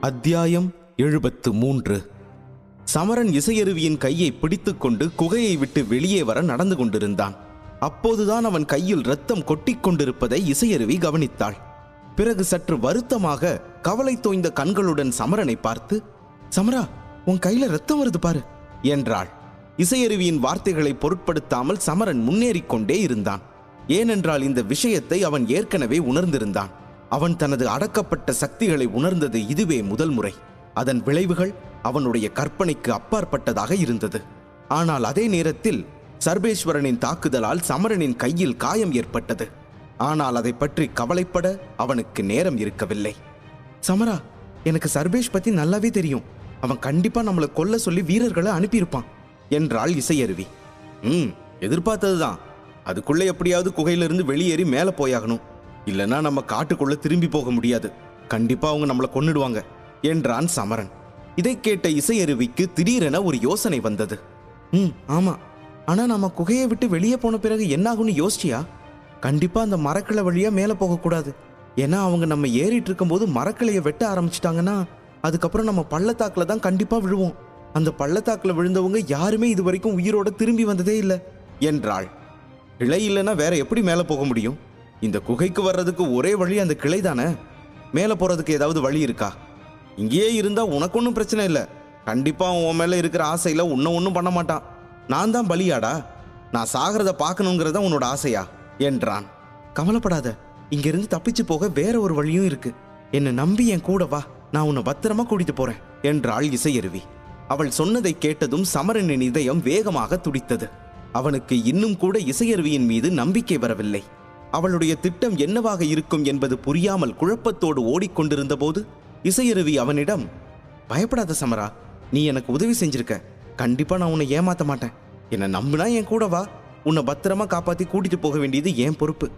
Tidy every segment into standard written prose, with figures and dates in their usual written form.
அத்தியாயம் 73. சமரன் இசையருவியின் கையை பிடித்துக்கொண்டு குகையை விட்டு வெளியே வர நடந்து கொண்டிருந்தான். அப்போதுதான் அவன் கையில் இரத்தம் கொட்டிக் கொண்டிருப்பதை இசையருவி கவனித்தாள். பிறகு சற்று வருத்தமாக கவலை தோய்ந்த கண்களுடன் சமரனை பார்த்து, "சமரா, உன் கையில இரத்தம் வருது பாரு" என்றாள். இசையருவியின் வார்த்தைகளை பொருட்படுத்தாமல் சமரன் முன்னேறிக்கொண்டே இருந்தான். ஏனென்றால் இந்த விஷயத்தை அவன் ஏற்கனவே உணர்ந்திருந்தான். அவன் தனது அடக்கப்பட்ட சக்திகளை உணர்ந்தது இதுவே முதல் முறை. அதன் விளைவுகள் அவனுடைய கற்பனைக்கு அப்பாற்பட்டதாக இருந்தது. ஆனால் அதே நேரத்தில் சர்வேஸ்வரனின் தாக்குதலால் சமரனின் கையில் காயம் ஏற்பட்டது. ஆனால் அதை பற்றி கவலைப்பட அவனுக்கு நேரம் இருக்கவில்லை. "சமரா, எனக்கு சர்வேஷ் பத்தி நல்லாவே தெரியும். அவன் கண்டிப்பா நம்மளை கொல்ல சொல்லி வீரர்களை அனுப்பியிருப்பான்" என்றாள் இசையருவி. எதிர்பார்த்ததுதான். அதுக்குள்ளே எப்படியாவது குகையிலிருந்து வெளியேறி மேலே போயாகணும். இல்லைன்னா நம்ம காட்டுக்குள்ள திரும்பி போக முடியாது. கண்டிப்பா அவங்க நம்மளை கொன்னுடுவாங்க என்றான் சமரன். இதை கேட்ட இசையருவிக்கு திடீரென ஒரு யோசனை வந்தது. ஆமா, ஆனா நம்ம குகையை விட்டு வெளியே போன பிறகு என்னாகும்னு யோசிச்சியா? கண்டிப்பா அந்த மரக்கிளை வழியா மேலே போகக்கூடாது. ஏன்னா அவங்க நம்ம ஏறிட்டு இருக்கும் போது மரக்கிளையை வெட்ட ஆரம்பிச்சிட்டாங்கன்னா அதுக்கப்புறம் நம்ம பள்ளத்தாக்குல தான் கண்டிப்பா விழுவோம். அந்த பள்ளத்தாக்குல விழுந்தவங்க யாருமே இது வரைக்கும் உயிரோட திரும்பி வந்ததே இல்லை என்றாள். கிளை இல்லைன்னா வேற எப்படி மேலே போக முடியும்? இந்த குகைக்கு வர்றதுக்கு ஒரே வழி அந்த கிளை தானே. மேலே போறதுக்கு ஏதாவது வழி இருக்கா? இங்கேயே இருந்தா உனக்கு ஒன்றும் பிரச்சனை இல்லை. கண்டிப்பா உன் மேல இருக்கிற ஆசையில உன்னை ஒன்றும் பண்ண மாட்டான். நான் தான் பலியாடா. நான் சாகிறத பார்க்கணுங்கிறத உன்னோட ஆசையா என்றான். "கவலைப்படாத, இங்கிருந்து தப்பிச்சு போக வேற ஒரு வழியும் இருக்கு. என்னை நம்பி என் கூட வா, நான் உன்னை பத்திரமா கூட்டிட்டு போறேன்" என்றாள் இசையருவி. அவள் சொன்னதை கேட்டதும் சமரனின் இதயம் வேகமாக துடித்தது. அவனுக்கு இன்னும் கூட இசையருவியின் மீது நம்பிக்கை வரவில்லை. அவளுடைய திட்டம் என்னவாக இருக்கும் என்பது புரியாமல் குழப்பத்தோடு ஓடிக்கொண்டிருந்த போது இசையருவி அவனிடம், "பயப்படாத சமரா, நீ எனக்கு உதவி செஞ்சிருக்க. கண்டிப்பா நான் உன்னை ஏமாத்த மாட்டேன். என்னை நம்புனா என் கூட வா, உன்னை பத்திரமா காப்பாத்தி கூட்டிட்டு போக வேண்டியது என் பொறுப்பு"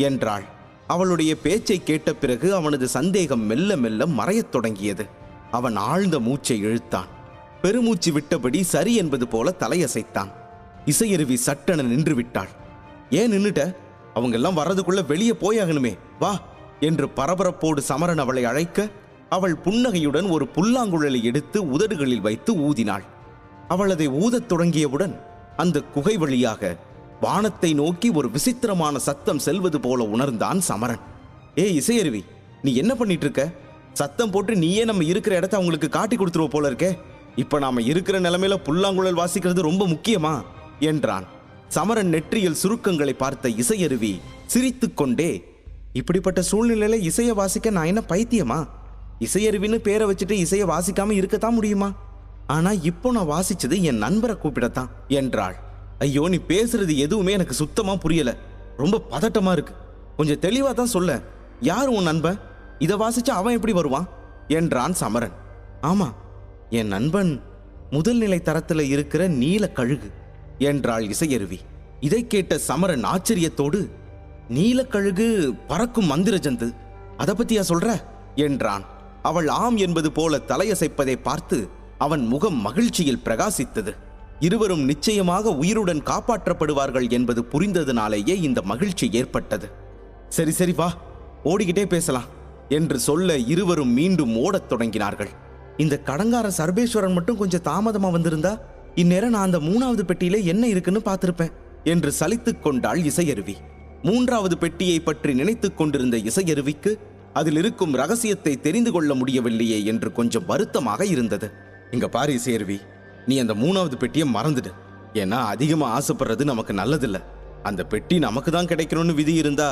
என்றாள். அவளுடைய பேச்சை கேட்ட பிறகு அவனது சந்தேகம் மெல்ல மெல்ல மறையத் தொடங்கியது. அவன் ஆழ்ந்த மூச்சை இழுத்தான். பெருமூச்சு விட்டபடி சரி என்பது போல தலையசைத்தான். இசையருவி சட்டென நின்று விட்டாள். "ஏன் நின்னுட்ட? அவங்க எல்லாம் வர்றதுக்குள்ள வெளியே போயாகணுமே, வா" என்று பரபரப்போடு சமரன் அவளை அழைக்க அவள் புன்னகையுடன் ஒரு புல்லாங்குழலை எடுத்து உதடுகளில் வைத்து ஊதினாள். அவள் அதை ஊதத் தொடங்கியவுடன் அந்த குகை வழியாக வானத்தை நோக்கி ஒரு விசித்திரமான சத்தம் செல்வது போல உணர்ந்தான் சமரன். இசையருவி, நீ என்ன பண்ணிட்டு இருக்க? சத்தம் போட்டு நீயே நம்ம இருக்கிற இடத்த அவங்களுக்கு காட்டி கொடுத்துருவ போல இருக்கே. இப்ப நாம இருக்கிற நிலைமையில புல்லாங்குழல் வாசிக்கிறது ரொம்ப முக்கியமா என்றான். சமரன் நெற்றியில் சுருக்கங்களை பார்த்த இசையருவி சிரித்துக்கொண்டே, "இப்படிப்பட்ட சூழ்நிலையில இசையை வாசிக்க நான் என்ன பைத்தியமா? இசையருவின்னு பேரை வச்சுட்டு இசையை வாசிக்காம இருக்கத்தான் முடியுமா? ஆனா இப்போ நான் வாசிச்சது என் நண்பரை கூப்பிடத்தான்" என்றாள். "ஐயோ, நீ பேசுறது எதுவுமே எனக்கு சுத்தமா புரியல. ரொம்ப பதட்டமா இருக்கு. கொஞ்சம் தெளிவா தான் சொல்ல. யார் உன் நண்பன்? இதை வாசிச்சா அவன் எப்படி வருவான்?" என்றான் சமரன். "ஆமா, என் நண்பன் முதல் நிலை தரத்துல இருக்கிற நீல கழுகு" என்றாள் இசையருவி. இதை கேட்ட சமரன் ஆச்சரியத்தோடு, "நீலக்கழுகு பறக்கும் மந்திர ஜந்து, அதை பத்தியா சொல்ற?" என்றான். அவள் ஆம் என்பது போல தலையசைப்பதை பார்த்து அவன் முகம் மகிழ்ச்சியில் பிரகாசித்தது. இருவரும் நிச்சயமாக உயிருடன் காப்பாற்றப்படுவார்கள் என்பது புரிந்ததினாலேயே இந்த மகிழ்ச்சி ஏற்பட்டது. "சரி சரி, வா, ஓடிக்கிட்டே பேசலாம்" என்று சொல்ல இருவரும் மீண்டும் ஓடத் தொடங்கினார்கள். இந்த கடங்கார சர்வேஸ்வரன் மட்டும் கொஞ்சம் தாமதமா வந்திருந்தா இந்நேரம் நான் அந்த 3வது பெட்டியில என்ன இருக்குன்னு பார்த்திருப்பேன் என்று சலித்துக் கொண்டாள் இசையருவி. 3வது பெட்டியை பற்றி நினைத்துக் கொண்டிருந்த இசையருவிக்கு அதில் இருக்கும் ரகசியத்தை தெரிந்து கொள்ள முடியவில்லையே என்று கொஞ்சம் வருத்தமாக இருந்தது. "இங்க பாரு இசையருவி, நீ அந்த 3வது பெட்டியை மறந்துடு. ஏன்னா அதிகமா ஆசைப்படுறது நமக்கு நல்லதில்லை. அந்த பெட்டி நமக்கு தான் கிடைக்கணும்னு விதி இருந்தா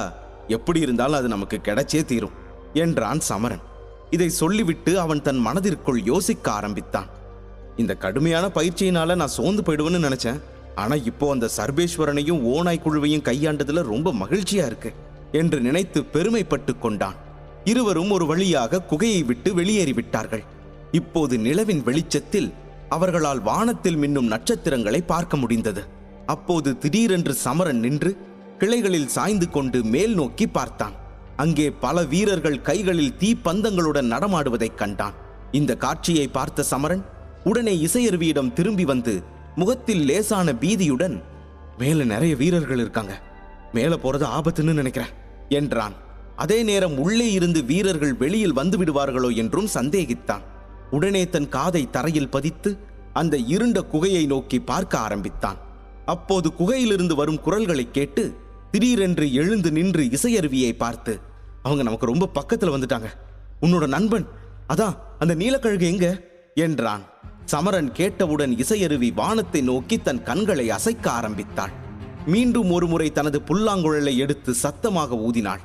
எப்படி இருந்தாலும் அது நமக்கு கிடைச்சே தீரும்" என்றான் சமரன். இதை சொல்லிவிட்டு அவன் தன் மனதிற்குள் யோசிக்க ஆரம்பித்தான். இந்த கடுமையான பயிற்சியினால நான் சோர்ந்து போயிடுவேன்னு நினைச்சேன். ஆனா இப்போ அந்த சர்வேஸ்வரனையும் ஓநாய் குழுவையும் கையாண்டதுல ரொம்ப மகிழ்ச்சியா இருக்கு என்று நினைத்து பெருமைப்பட்டு கொண்டான். இருவரும் ஒரு வழியாக குகையை விட்டு வெளியேறிவிட்டார்கள். இப்போது நிலவின் வெளிச்சத்தில் அவர்களால் வானத்தில் மின்னும் நட்சத்திரங்களை பார்க்க முடிந்தது. அப்போது திடீரென்று சமரன் நின்று கிளைகளில் சாய்ந்து கொண்டு மேல் நோக்கி பார்த்தான். அங்கே பல வீரர்கள் கைகளில் தீப்பந்தங்களுடன் நடமாடுவதைக் கண்டான். இந்த காட்சியை பார்த்த சமரன் உடனே இசையருவியிடம் திரும்பி வந்து முகத்தில் லேசான பீதியுடன், "மேல நிறைய வீரர்கள் இருக்காங்க. மேல போறது ஆபத்துன்னு நினைக்கிறேன்" என்றான். அதே நேரம் உள்ளே இருந்து வீரர்கள் வெளியில் வந்து விடுவார்களோ என்றும் சந்தேகித்தான். உடனே தன் காதை தரையில் பதித்து அந்த இருண்ட குகையை நோக்கி பார்க்க ஆரம்பித்தான். அப்போது குகையிலிருந்து வரும் குரல்களை கேட்டு திடீரென்று எழுந்து நின்று இசையருவியை பார்த்து, அவங்க நமக்கு ரொம்ப பக்கத்துல வந்துட்டாங்க, உன்னோட நண்பன் அதான் அந்த நீலக்கழுகு எங்க என்றான். சமரன் கேட்டவுடன் இசையருவி வானத்தை நோக்கி தன் கண்களை அசைக்க ஆரம்பித்தாள். மீண்டும் ஒருமுறை தனது புல்லாங்குழலை எடுத்து சத்தமாக ஊதினாள்.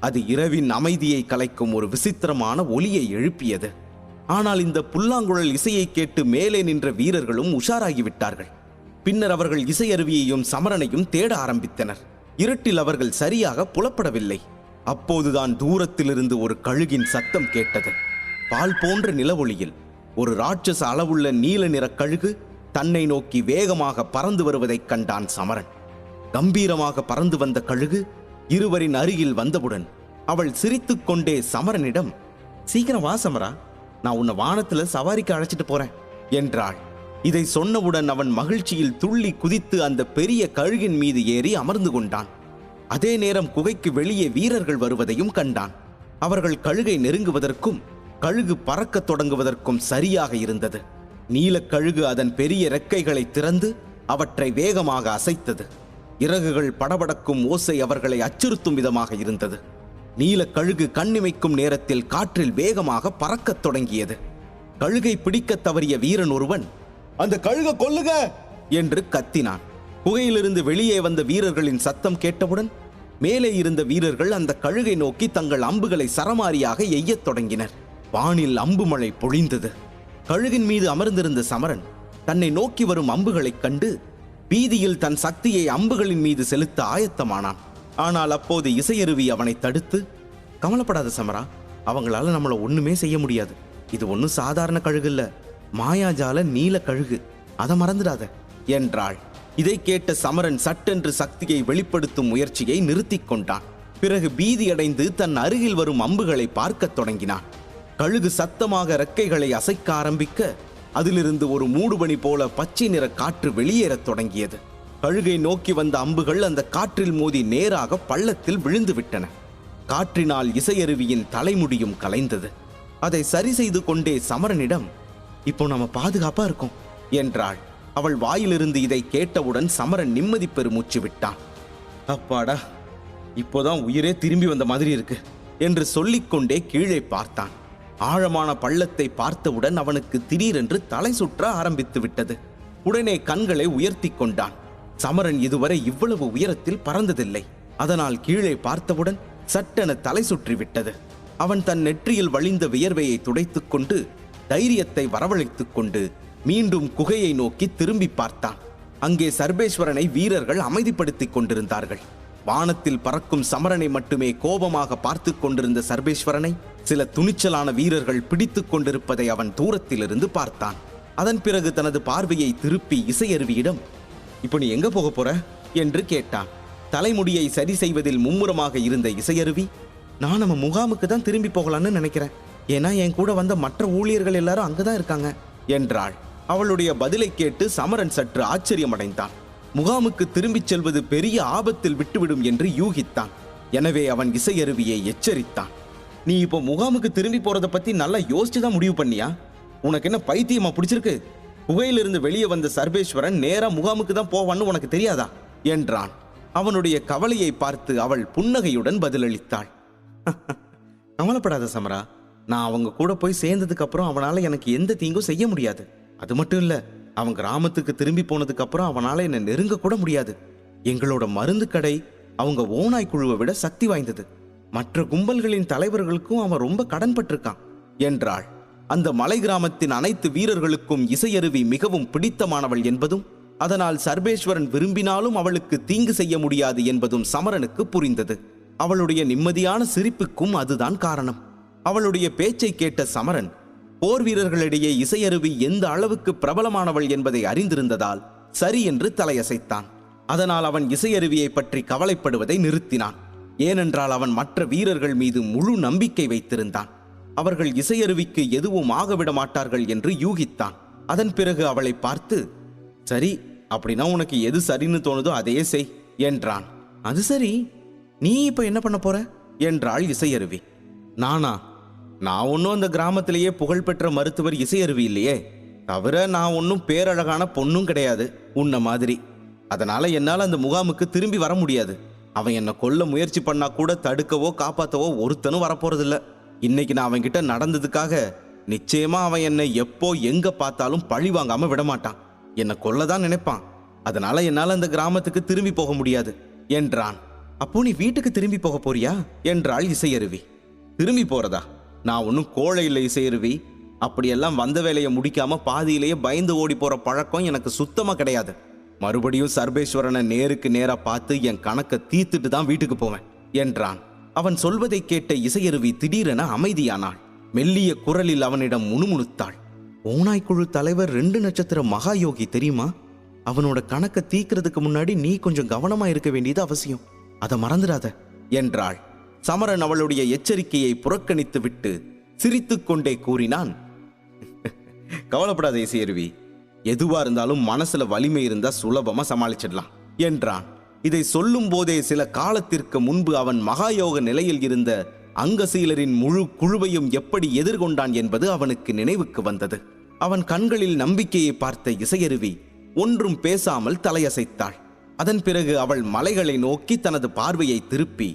அது இரவின் அமைதியை கலைக்கும் ஒரு விசித்திரமான ஒலியை எழுப்பியது. ஆனால் இந்த புல்லாங்குழல் இசையை கேட்டு மேலே நின்ற வீரர்களும் உஷாராகிவிட்டார்கள். பின்னர் அவர்கள் இசையருவியையும் சமரனையும் தேட ஆரம்பித்தனர். இருட்டில் அவர்கள் சரியாக புலப்படவில்லை. அப்போதுதான் தூரத்திலிருந்து ஒரு கழுகின் சத்தம் கேட்டது. பால் போன்ற நிலவொளியில் ஒரு ராட்சச அளவுள்ள நீல நிற கழுகு தன்னை நோக்கி வேகமாக பறந்து வருவதைக் கண்டான் சமரன். கம்பீரமாக பறந்து வந்த கழுகு இருவரின் அருகில் வந்தவுடன் அவள் சிரித்துக்கொண்டே சமரனிடம், சீக்கிரம் வா சமரா, நான் உன்னை வானத்துல சவாரிக்கு அழைச்சிட்டு போறேன் என்றாள். இதை சொன்னவுடன் அவன் மகிழ்ச்சியில் துள்ளி குதித்து அந்த பெரிய கழுகின் மீது ஏறி அமர்ந்து கொண்டான். அதே நேரம் குகைக்கு வெளியே வீரர்கள் வருவதையும் கண்டான். அவர்கள் கழுகை நெருங்குவதற்கும் கழுகு பறக்க தொடங்குவதற்கும் சரியாக இருந்தது. நீலக்கழுகு அதன் பெரிய இறக்கைகளை திறந்து அவற்றை வேகமாக அசைத்தது. இறகுகள் படபடக்கும் ஓசை அவர்களை அச்சுறுத்தும் விதமாக இருந்தது. நீலக்கழுகு கண்ணிமைக்கும் நேரத்தில் காற்றில் வேகமாக பறக்கத் தொடங்கியது. கழுகை பிடிக்க தவறிய வீரன் ஒருவன், அந்த கழுகை கொல்லுக என்று கத்தினான். குகையிலிருந்து வெளியே வந்த வீரர்களின் சத்தம் கேட்டவுடன் மேலே இருந்த வீரர்கள் அந்த கழுகை நோக்கி தங்கள் அம்புகளை சரமாரியாக எய்யத் தொடங்கினர். வானில் அம்பு மழை பொழிந்தது. கழுகின் மீது அமர்ந்திருந்த சமரன் தன்னை நோக்கி வரும் அம்புகளைக் கண்டு பீதியில் தன் சக்தியை அம்புகளின் மீது செலுத்த ஆயத்தமானான். ஆனால் அப்போது இசையருவி அவனை தடுத்து, கவலைப்படாத சமரா, அவங்களால நம்மள ஒண்ணுமே செய்ய முடியாது. இது ஒன்னும் சாதாரண கழுகு இல்ல, மாயாஜால நீல கழுகு, அதை மறந்துடாத என்றாள். இதை கேட்ட சமரன் சட்டென்று சக்தியை வெளிப்படுத்தும் முயற்சியை நிறுத்திக் கொண்டான். பிறகு பீதியடைந்து தன் அருகில் வரும் அம்புகளை பார்க்கத் தொடங்கினான். கழுகு சத்தமாக இறக்கைகளை அசைக்க ஆரம்பிக்க அதிலிருந்து ஒரு மூடுபனி போல பச்சை நிற காற்று வெளியேறத் தொடங்கியது. கழுகை நோக்கி வந்த அம்புகள் அந்த காற்றில் மோதி நேராக பள்ளத்தில் விழுந்து விட்டன. காற்றினால் இசையருவியின் தலைமுடியும் கலைந்தது. அதை சரி செய்து கொண்டே சமரனிடம், இப்போ நாம பாதுகாப்பா இருக்கோம் என்றாள். அவள் வாயிலிருந்து இதை கேட்டவுடன் சமரன் நிம்மதி பெருமூச்சு விட்டான். அப்பாடா, இப்போதான் உயிரே திரும்பி வந்த மாதிரி இருக்கு என்று சொல்லிக்கொண்டே கீழே பார்த்தான். ஆழமான பள்ளத்தை பார்த்தவுடன் அவனுக்கு திடீரென்று தலை சுற்ற ஆரம்பித்து விட்டது. உடனே கண்களை உயர்த்தி கொண்டான். சமரன் இதுவரை இவ்வளவு உயரத்தில் பறந்ததில்லை. அதனால் கீழே பார்த்தவுடன் சட்டென தலை சுற்றிவிட்டது. அவன் தன் நெற்றியில் வழிந்த வியர்வையை துடைத்துக் கொண்டு தைரியத்தை வரவழைத்துக் கொண்டு மீண்டும் குகையை நோக்கி திரும்பி பார்த்தான். அங்கே சர்வேஸ்வரனை வீரர்கள் அமைதிப்படுத்திக் கொண்டிருந்தார்கள். வானத்தில் பறக்கும் சமரனை மட்டுமே கோபமாக பார்த்து கொண்டிருந்த சர்வேஸ்வரனை சில துணிச்சலான வீரர்கள் பிடித்துக் கொண்டிருப்பதை அவன் தூரத்திலிருந்து பார்த்தான். அதன் பிறகு தனது பார்வையை திருப்பி இசையருவியிடம், இப்போ நீ எங்க போக போற என்று கேட்டான். தலைமுடியை சரி செய்வதில் மும்முரமாக இருந்த இசையருவி, நான் நம்ம முகாமுக்கு தான் திரும்பி போகலான்னு நினைக்கிறேன், ஏன்னா என் கூட வந்த மற்ற ஊழியர்கள் எல்லாரும் அங்கதான் இருக்காங்க என்றாள். அவளுடைய பதிலை கேட்டு சமரன் சற்று ஆச்சரியமடைந்தான். முகாமுக்கு திரும்பிச் செல்வது பெரிய ஆபத்தில் விட்டுவிடும் என்று யூகித்தான். எனவே அவன் இசையருவியை எச்சரித்தான். நீ இப்போ முகாமுக்கு திரும்பி போறதை பத்தி நல்லா யோசிச்சுதான் முடிவு பண்ணியா? உனக்கு என்ன பைத்தியமா பிடிச்சிருக்கு? குகையிலிருந்து வெளியே வந்த சர்வேஸ்வரன் நேரா முகாமுக்கு தான் போவான்னு உனக்கு தெரியாதா என்றான். அவனுடைய கவலையை பார்த்து அவள் புன்னகையுடன் பதிலளித்தாள். கவலைப்படாத சமரா, நான் அவங்க கூட போய் சேர்ந்ததுக்கு அப்புறம் அவனால எனக்கு எந்த தீங்கும் செய்ய முடியாது. அது மட்டும் இல்ல, அவன் கிராமத்துக்கு திரும்பி போனதுக்கு அப்புறம் அவனால என்ன நெருங்க கூட முடியாது. எங்களோட மருந்து கடை அவங்க ஓநாய் குழுவை விட சக்தி வாய்ந்தது. மற்ற கும்பல்களின் தலைவர்களுக்கும் அவன் ரொம்ப கடன்பட்டிருக்கான் என்றாள். அந்த மலை கிராமத்தின் அனைத்து வீரர்களுக்கும் இசையருவி மிகவும் பிடித்தமானவள் என்பதும், அதனால் சர்வேஸ்வரன் விரும்பினாலும் அவளுக்கு தீங்கு செய்ய முடியாது என்பதும் சமரனுக்கு புரிந்தது. அவளுடைய நிம்மதியான சிரிப்புக்கும் அதுதான் காரணம். அவளுடைய பேச்சை கேட்ட சமரன் போர் வீரர்களிடையே இசையருவி எந்த அளவுக்கு பிரபலமானவள் என்பதை அறிந்திருந்ததால் சரி என்று தலையசைத்தான். அதனால் அவன் இசையருவியை பற்றி கவலைப்படுவதை நிறுத்தினான். ஏனென்றால் அவன் மற்ற வீரர்கள் மீது முழு நம்பிக்கை வைத்திருந்தான். அவர்கள் இசையருவிக்கு எதுவும் ஆகவிட மாட்டார்கள் என்று யூகித்தான். அதன் பிறகு அவளை பார்த்து, சரி, அப்படின்னா உனக்கு எது சரின்னு தோணுதோ அதையே செய் என்றான். அது சரி, நீ இப்ப என்ன பண்ண போற என்றாள் இசையருவி. நானா? நான் ஒன்றும் அந்த கிராமத்திலேயே புகழ்பெற்ற மருத்துவர் இசையருவி இல்லையே. தவிர நான் ஒன்றும் பேரழகான பொண்ணும் கிடையாது உன்ன மாதிரி. அதனால என்னால் அந்த முகாமுக்கு திரும்பி வர முடியாது. அவன் என்னை கொல்ல முயற்சி பண்ணா கூட தடுக்கவோ காப்பாற்றவோ ஒருத்தனும் வரப்போறதில்ல. இன்னைக்கு நான் அவன்கிட்ட நடந்ததுக்காக நிச்சயமா அவன் என்னை எப்போ எங்க பார்த்தாலும் பழி வாங்காம விடமாட்டான். என்னை கொல்லதான் நினைப்பான். அதனால என்னால் அந்த கிராமத்துக்கு திரும்பி போக முடியாது என்றான். அப்போ நீ வீட்டுக்கு திரும்பி போக போறியா என்றாள் இசையருவி. திரும்பி போறதா? நான் ஒன்றும் கோழை இல்லை இசையருவி. அப்படியெல்லாம் வந்த வேலையை முடிக்காம பாதியிலேயே பயந்து ஓடி போற பழக்கம் எனக்கு சுத்தமா கிடையாது. மறுபடியும் சர்வேஸ்வரனை நேருக்கு நேரா பார்த்து என் கணக்கை தீர்த்துட்டு தான் வீட்டுக்கு போவேன் என்றான். அவன் சொல்வதை கேட்ட இசையருவி திடீரென அமைதியானாள். மெல்லிய குரலில் அவனிடம் முணுமுணுத்தாள். ஓநாய்க்குழு தலைவர் 2 நட்சத்திர மகாயோகி தெரியுமா? அவனோட கணக்கை தீக்கிறதுக்கு முன்னாடி நீ கொஞ்சம் கவனமா இருக்க வேண்டியது அவசியம். அதை மறந்துடாத என்றாள். சமரன் அவளுடைய எச்சரிக்கையை புறக்கணித்து விட்டு சிரித்துக்கொண்டே கூறினான், கவலைப்படாத இசையருவி. எதுவா இருந்தாலும் மனசுல வலிமை இருந்தா சுலபமா சமாளிச்சிடலாம் என்றான். இதை சொல்லும் போதே சில காலத்திற்கு முன்பு அவன் மகாயோக நிலையில் இருந்த அங்கசீலரின் முழு குழுவையும் எப்படி எதிர்கொண்டான் என்பது அவனுக்கு நினைவுக்கு வந்தது. அவன் கண்களில் நம்பிக்கையை பார்த்த இசையருவி ஒன்றும் பேசாமல் தலையசைத்தாள். அதன் பிறகு அவள் மலைகளை நோக்கி தனது பார்வையை திருப்பி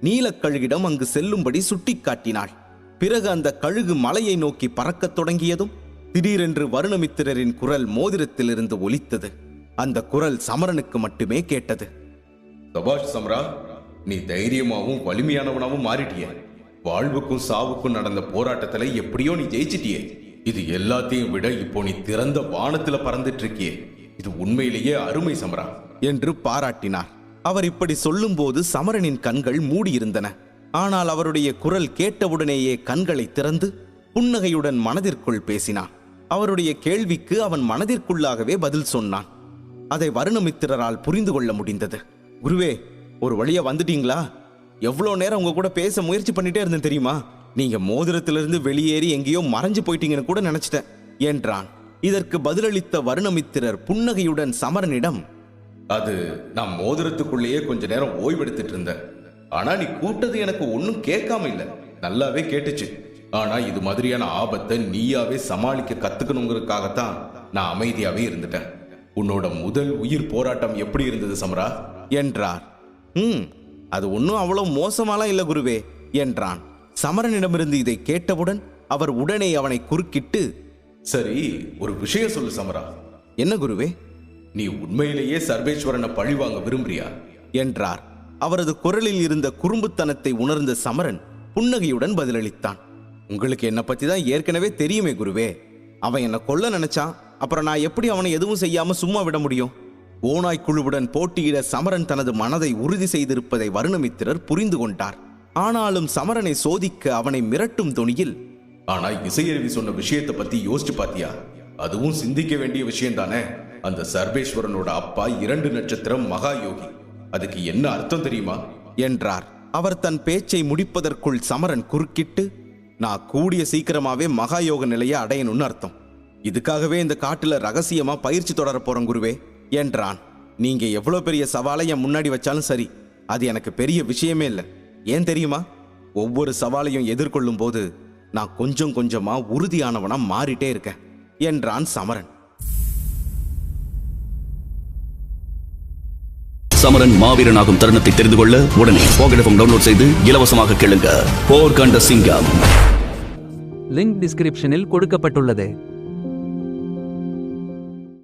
நீலக்கழுகிடம் அங்கு செல்லும்படி சுட்டிக்காட்டினாள். பிறகு அந்த கழுகு மலையை நோக்கி பறக்கத் தொடங்கியதும் திடீரென்று வருணமித்திரரின் குரல் மோதிரத்திலிருந்து ஒலித்தது. அந்த குரல் சமரனுக்கு மட்டுமே கேட்டது. சபாஷ் சமரா, நீ தைரியமாவும் வலிமையானவனாவும் மாறிட்டிய. வாழ்வுக்கும் சாவுக்கும் நடந்த போராட்டத்துல எப்படியோ நீ ஜெயிச்சிட்டியே. இது எல்லாத்தையும் விட இப்போ நீ திறந்த வானத்துல பறந்துட்டு இருக்கியே. இது உண்மையிலேயே அருமை சமரா என்று பாராட்டினார். அவர் இப்படி சொல்லும் போது சமரனின் கண்கள் மூடியிருந்தன. ஆனால் அவருடைய குரல் கேட்டவுடனேயே கண்களை திறந்து புன்னகையுடன் மனதிற்குள் பேசினான். அவருடைய கேள்விக்கு அவன் மனதிற்குள்ளாகவே பதில் சொன்னான். அதை வருணமித்திரரால் புரிந்து கொள்ள முடிந்தது. குருவே, ஒரு வழியா வந்துட்டீங்களா? எவ்வளோ நேரம் உங்க கூட பேச முயற்சி பண்ணிட்டே இருந்தேன் தெரியுமா? நீங்க மோதிரத்திலிருந்து வெளியேறி எங்கேயோ மறைஞ்சு போயிட்டீங்கன்னு கூட நினைச்சிட்டேன் என்றான். இதற்கு பதிலளித்த வருணமித்திரர் புன்னகையுடன் சமரனிடம், அது நான் மோதிரத்துக்குள்ளேயே கொஞ்ச நேரம் ஓய்வெடுத்துட்டு இருந்தேன். ஆனா நீ கூட்டது எனக்கு ஒன்னும் கேட்காம இல்ல, நல்லாவே கேட்டுச்சு. ஆனா இது மாதிரியான ஆபத்தை நீயாவே சமாளிக்க கத்துக்கணுங்கிறதுக்காகத்தான் நான் அமைதியாவே இருந்துட்டேன். உன்னோட முதல் உயிர் போராட்டம் எப்படி இருந்தது சமரா என்றார். அது ஒன்றும் அவ்வளவு மோசமாலாம் இல்ல குருவே என்றான். சமரனிடமிருந்து இதை கேட்டவுடன் அவர் உடனே அவனை குறுக்கிட்டு, சரி, ஒரு விஷயம் சொல்லு சமரா. என்ன குருவே? நீ உண்மையிலேயே சர்வேஸ்வரனை பழிவாங்க விரும்புறியா என்றார். அவரது குரலில் இருந்த குறும்புத்தனத்தை உணர்ந்த சமரன் புன்னகையுடன் பதிலளித்தான். உங்களுக்கு என்னை பத்தி தான் ஏற்கனவே தெரியுமே குருவே. அவன் என்னை கொல்ல நினைச்சான். அப்புறம் நான் எப்படி அவனை எதுவும் செய்யாம சும்மா விட முடியும்? ஓநாய் குழுவுடன் போட்டியிட சமரன் தனது மனதை உறுதி செய்திருப்பதை வருணமித்திரர் புரிந்து கொண்டார். ஆனாலும் சமரனை சோதிக்க அவனை மிரட்டும் தொனியில், ஆனா இசையருவி சொன்ன விஷயத்தை பத்தி யோசிச்சு பாத்தியா? அதுவும் சிந்திக்க வேண்டிய விஷயம் தானே. அந்த சர்வேஸ்வரனோட அப்பா 2 நட்சத்திரம் மகாயோகி. அதுக்கு என்ன அர்த்தம் தெரியுமா என்றார். அவர் தன் பேச்சை முடிப்பதற்குள் சமரன் குறுக்கிட்டு, நான் கூடிய சீக்கிரமாவே மகாயோக நிலையை அடையணும்னு அர்த்தம். இதுக்காகவே இந்த காட்டுல ரகசியமா பயிற்சி தொடர போறேன் குருவே என்றான். நீங்க எவ்வளவு பெரிய சவாலை என் முன்னாடி வச்சாலும் சரி, அது எனக்கு பெரிய விஷயமே இல்லை. ஏன் தெரியுமா? ஒவ்வொரு சவாலையும் எதிர்கொள்ளும் போது நான் கொஞ்சம் கொஞ்சமா உறுதியானவனா மாறிட்டே இருக்கேன் என்றான் சமரன். சமரன் மாவீரனாகும் தருணத்தை தெரிந்து கொள்ள உடனே பாக்கெட் எஃப்எம் டவுன்லோட் செய்து இலவசமாக கேளுங்க. போர் கண்ட சிங்கம். லிங்க் டிஸ்கிரிப்ஷனில் கொடுக்கப்பட்டுள்ளது.